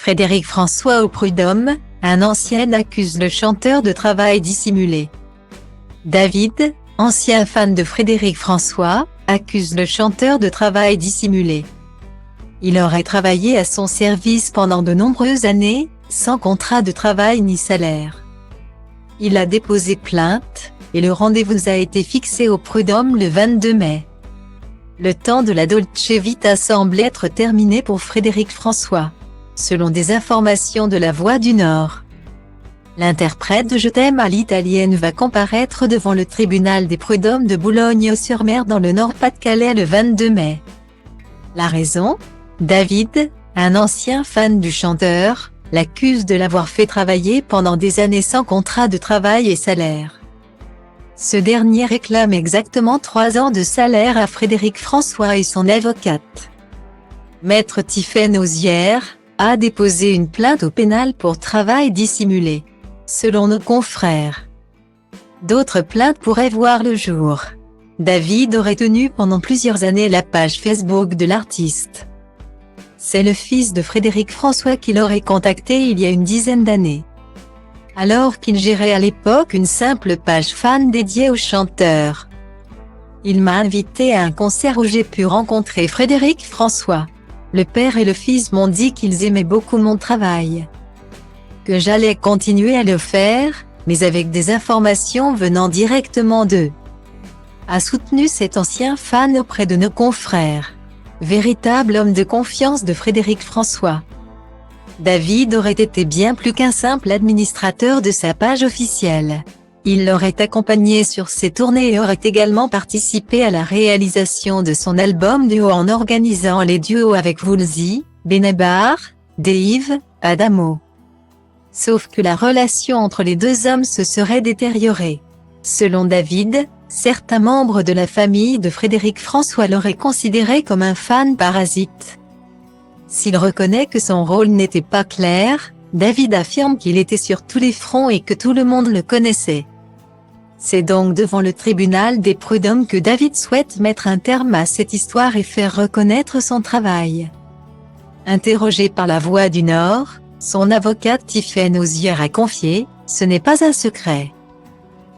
Frédéric François au prud'homme, un ancien accuse le chanteur de travail dissimulé. David, ancien fan de Frédéric François, accuse le chanteur de travail dissimulé. Il aurait travaillé à son service pendant de nombreuses années, sans contrat de travail ni salaire. Il a déposé plainte, et le rendez-vous a été fixé au prud'homme le 22 mai. Le temps de la Dolce Vita semble être terminé pour Frédéric François, selon des informations de La Voix du Nord. L'interprète de Je t'aime à l'italienne va comparaître devant le tribunal des prud'hommes de Boulogne-sur-Mer dans le Nord-Pas-de-Calais le 22 mai. La raison ? David, un ancien fan du chanteur, l'accuse de l'avoir fait travailler pendant des années sans contrat de travail et salaire. Ce dernier réclame exactement 3 ans de salaire à Frédéric François et son avocate. Maître Tiffaine Ozière a déposé une plainte au pénal pour travail dissimulé, selon nos confrères. D'autres plaintes pourraient voir le jour. David aurait tenu pendant plusieurs années la page Facebook de l'artiste. C'est le fils de Frédéric François qui l'aurait contacté il y a une dizaine d'années, alors qu'il gérait à l'époque une simple page fan dédiée au chanteur. Il m'a invité à un concert où j'ai pu rencontrer Frédéric François. Le père et le fils m'ont dit qu'ils aimaient beaucoup mon travail, que j'allais continuer à le faire, mais avec des informations venant directement d'eux, a soutenu cet ancien fan auprès de nos confrères. Véritable homme de confiance de Frédéric François, David aurait été bien plus qu'un simple administrateur de sa page officielle. Il l'aurait accompagné sur ses tournées et aurait également participé à la réalisation de son album duo en organisant les duos avec Woolsey, Benabar, Dave, Adamo. Sauf que la relation entre les deux hommes se serait détériorée. Selon David, certains membres de la famille de Frédéric François l'auraient considéré comme un fan parasite. S'il reconnaît que son rôle n'était pas clair, David affirme qu'il était sur tous les fronts et que tout le monde le connaissait. C'est donc devant le tribunal des prud'hommes que David souhaite mettre un terme à cette histoire et faire reconnaître son travail. Interrogé par La Voix du Nord, son avocate Tiffaine Ozière a confié « Ce n'est pas un secret.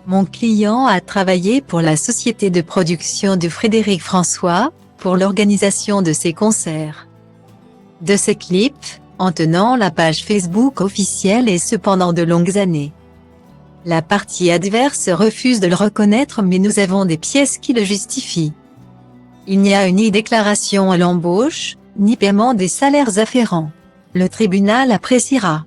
Mon client a travaillé pour la société de production de Frédéric François, pour l'organisation de ses concerts, de ses clips, en tenant la page Facebook officielle et ce pendant de longues années. La partie adverse refuse de le reconnaître mais nous avons des pièces qui le justifient. Il n'y a ni déclaration à l'embauche, ni paiement des salaires afférents. Le tribunal appréciera.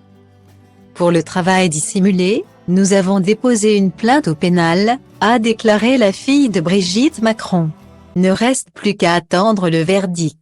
Pour le travail dissimulé, nous avons déposé une plainte au pénal, a déclaré la fille de Brigitte Macron. Ne reste plus qu'à attendre le verdict.